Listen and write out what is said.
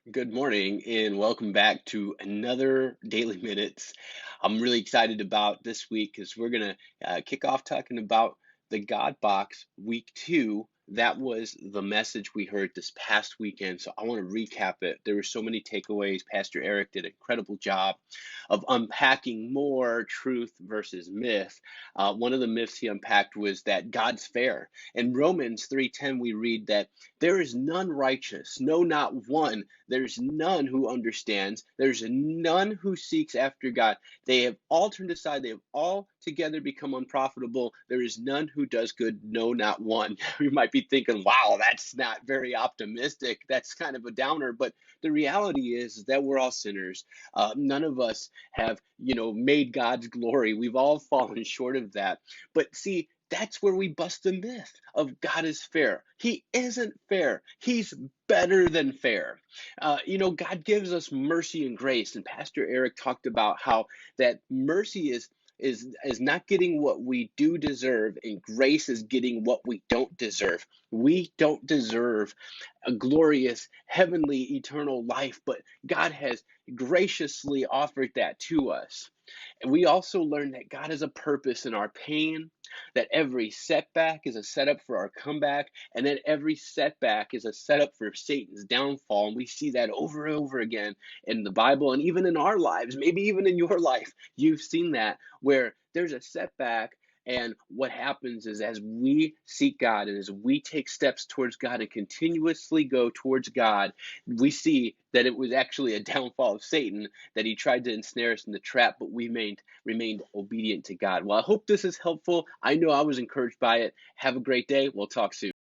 Good morning and welcome back to another Daily Minutes. I'm really excited about this week because we're going to kick off talking about the God Box week 2. That was the message we heard this past weekend. So I want to recap it. There were so many takeaways. Pastor Erik did an incredible job of unpacking more truth versus myth. One of the myths he unpacked was that God's fair. In Romans 3:10, we read that there is none righteous, no, not one. There's none who understands. There's none who seeks after God. They have all turned aside. They have all together become unprofitable. There is none who does good, no, not one. You might be thinking, wow, that's not very optimistic. That's kind of a downer. But the reality is that we're all sinners. None of us have, made God's glory. We've all fallen short of that. But see, that's where we bust the myth of God is fair. He isn't fair. He's better than fair. God gives us mercy and grace, and Pastor Erik talked about how that mercy is not getting what we do deserve, and grace is getting what we don't deserve. We don't deserve a glorious, heavenly, eternal life, but God has graciously offered that to us. And we also learn that God has a purpose in our pain, that every setback is a setup for our comeback, and that every setback is a setup for Satan's downfall. And we see that over and over again in the Bible and even in our lives, maybe even in your life. You've seen that where there's a setback. And what happens is as we seek God and as we take steps towards God and continuously go towards God, we see that it was actually a downfall of Satan, that he tried to ensnare us in the trap, but we remained obedient to God. Well, I hope this is helpful. I know I was encouraged by it. Have a great day. We'll talk soon.